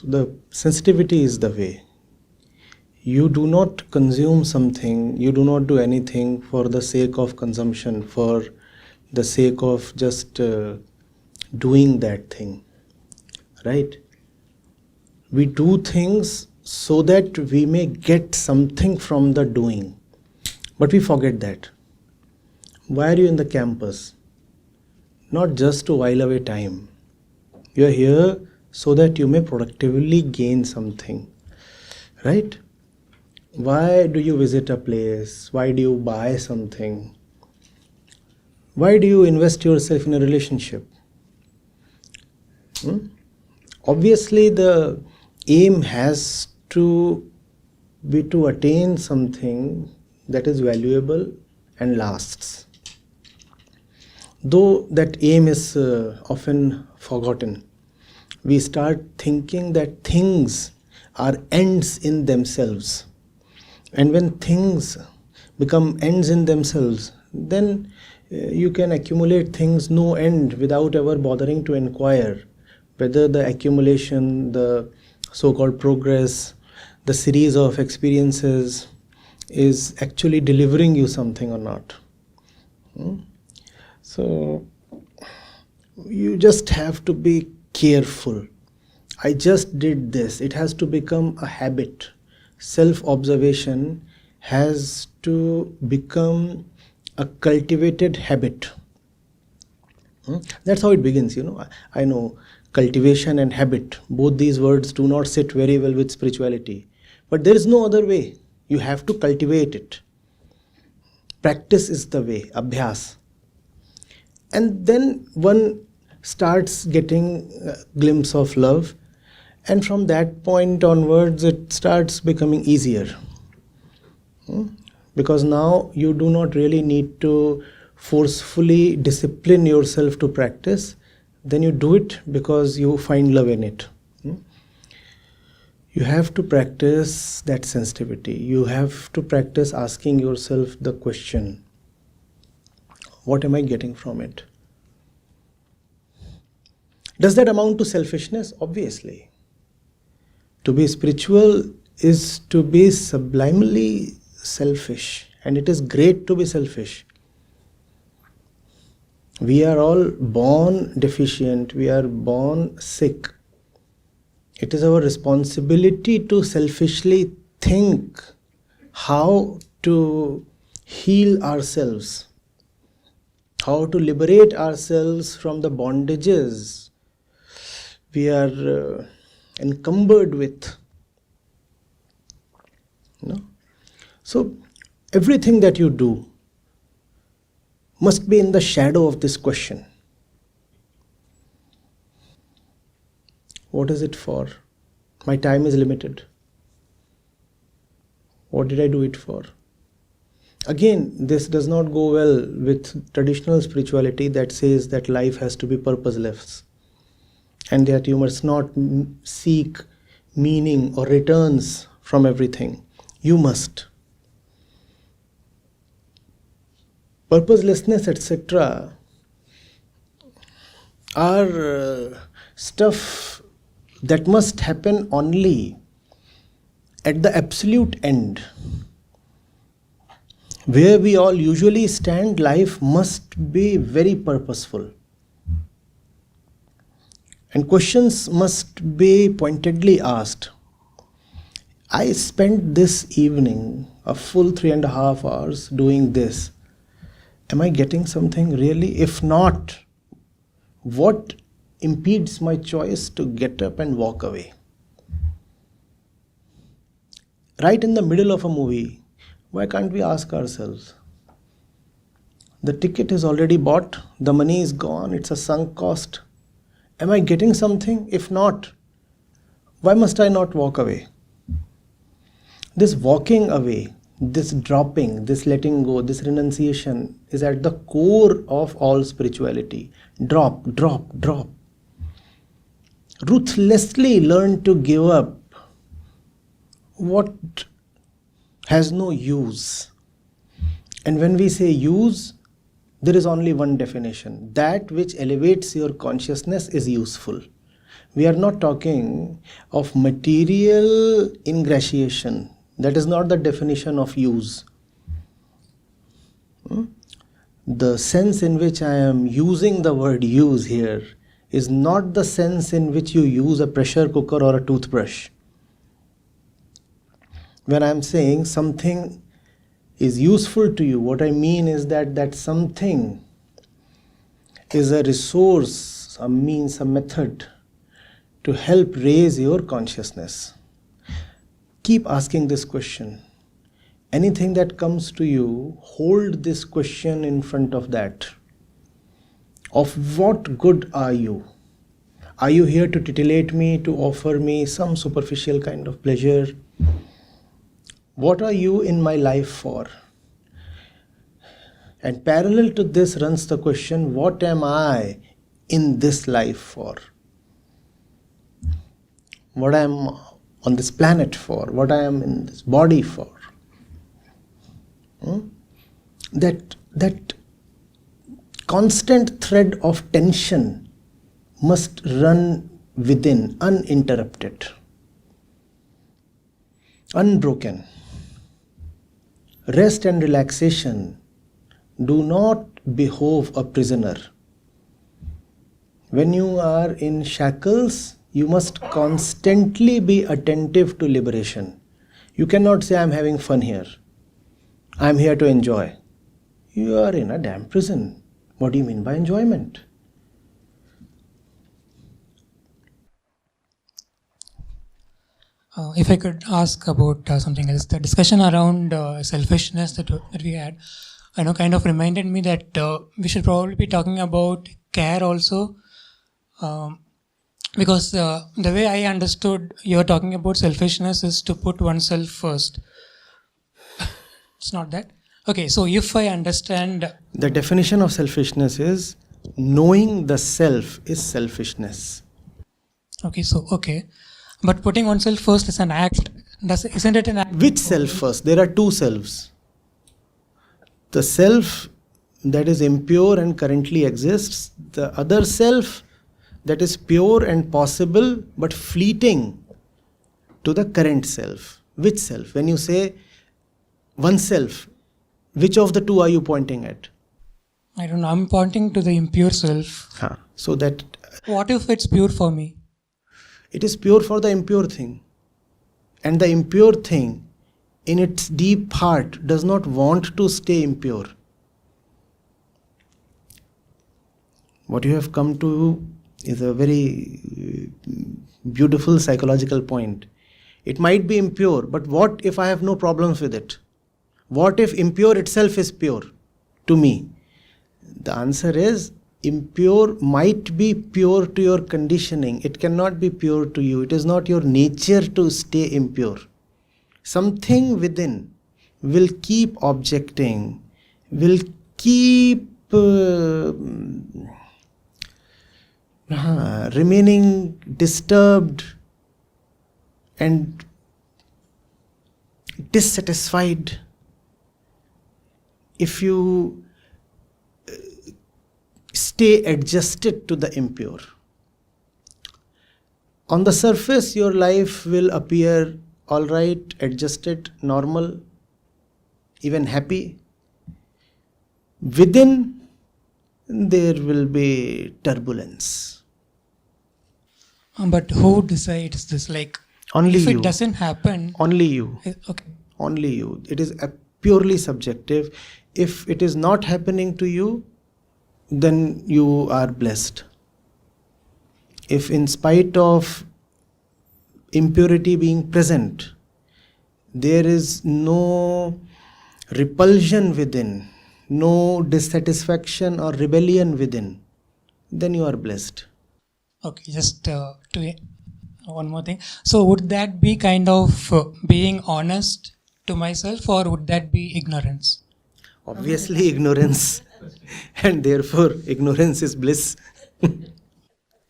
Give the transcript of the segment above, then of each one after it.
So the sensitivity is the way. You do not consume something, you do not do anything for the sake of consumption, for the sake of just doing that thing, right? We do things so that we may get something from the doing, but we forget that. Why are you in the campus? Not just to while away time. You are here so that you may productively gain something, right? Why do you visit a place? Why do you buy something? Why do you invest yourself in a relationship? Obviously, the aim has to be to attain something that is valuable and lasts. Though that aim is often forgotten, we start thinking that things are ends in themselves. And when things become ends in themselves, then you can accumulate things no end without ever bothering to inquire whether the accumulation, the so-called progress, the series of experiences is actually delivering you something or not. So you just have to be careful. I just did this. It has to become a habit. Self-observation has to become a cultivated habit. That's how it begins, I know cultivation and habit, both these words do not sit very well with spirituality. But there is no other way. You have to cultivate it. Practice is the way, abhyas. And then one starts getting a glimpse of love. And from that point onwards, it starts becoming easier. Because now you do not really need to forcefully discipline yourself to practice. Then you do it because you find love in it. You have to practice that sensitivity. You have to practice asking yourself the question, what am I getting from it? Does that amount to selfishness? Obviously. To be spiritual is to be sublimely selfish, and it is great to be selfish. We are all born deficient, we are born sick. It is our responsibility to selfishly think how to heal ourselves, how to liberate ourselves from the bondages we are encumbered with. So everything that you do must be in the shadow of this question. What is it for? My time is limited. What did I do it for? Again, this does not go well with traditional spirituality that says that life has to be purposeless and that you must not seek meaning or returns from everything. You must. Purposelessness, etc. are stuff that must happen only at the absolute end. Where we all usually stand, life must be very purposeful. And questions must be pointedly asked. I spent this evening a full 3.5 hours doing this. Am I getting something really? If not, what impedes my choice to get up and walk away? Right in the middle of a movie, why can't we ask ourselves? The ticket is already bought, the money is gone, it's a sunk cost. Am I getting something? If not, why must I not walk away? This walking away, this dropping, this letting go, this renunciation is at the core of all spirituality. Drop, drop, drop. Ruthlessly learn to give up what has no use. And when we say use, there is only one definition. That which elevates your consciousness is useful. We are not talking of material ingratiation. That is not the definition of use. The sense in which I am using the word use here is not the sense in which you use a pressure cooker or a toothbrush. When I am saying something is useful to you, what I mean is that that something is a resource, a means, a method to help raise your consciousness. Keep asking this question. Anything that comes to you, hold this question in front of that. Of what good are you? Are you here to titillate me, to offer me some superficial kind of pleasure? What are you in my life for? And parallel to this runs the question, what am I in this life for? What I am on this planet for? What I am in this body for? That constant thread of tension must run within, uninterrupted, unbroken. Rest and relaxation do not behove a prisoner. When you are in shackles, you must constantly be attentive to liberation. You cannot say, I am having fun here. I am here to enjoy. You are in a damn prison. What do you mean by enjoyment? If I could ask about something else, the discussion around selfishness that we had, kind of reminded me that we should probably be talking about care also, because the way I understood you're talking about selfishness is to put oneself first. It's not that? Okay, so if I understand... The definition of selfishness is knowing the self is selfishness. Okay. But putting oneself first is an act. Isn't it an act? Which self first? There are two selves. The self that is impure and currently exists, the other self that is pure and possible but fleeting to the current self. Which self? When you say oneself, which of the two are you pointing at? I don't know. I'm pointing to the impure self. So that... What if it's pure for me? It is pure for the impure thing. And the impure thing, in its deep heart, does not want to stay impure. What you have come to is a very beautiful psychological point. It might be impure, but what if I have no problems with it? What if impure itself is pure to me? The answer is, impure might be pure to your conditioning. It cannot be pure to you. It is not your nature to stay impure. Something within will keep objecting, will keep remaining disturbed and dissatisfied if you stay adjusted to the impure. On the surface, your life will appear all right, adjusted, normal, even happy. Within, there will be turbulence. But who decides this? Only if you. It doesn't happen. Only you. Okay. Only you. It is purely subjective. If it is not happening to you, then you are blessed. If in spite of impurity being present, there is no repulsion within, no dissatisfaction or rebellion within, then you are blessed. Okay, just one more thing. So would that be kind of being honest to myself, or would that be ignorance? Obviously ignorance. And therefore ignorance is bliss.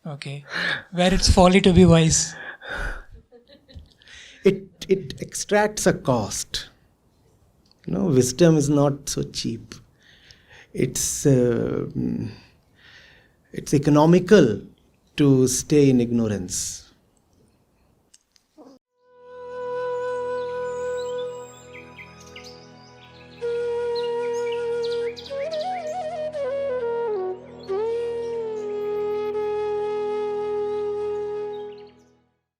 Okay. Where it's folly to be wise. It extracts a cost. Wisdom is not so cheap. It's economical to stay in ignorance.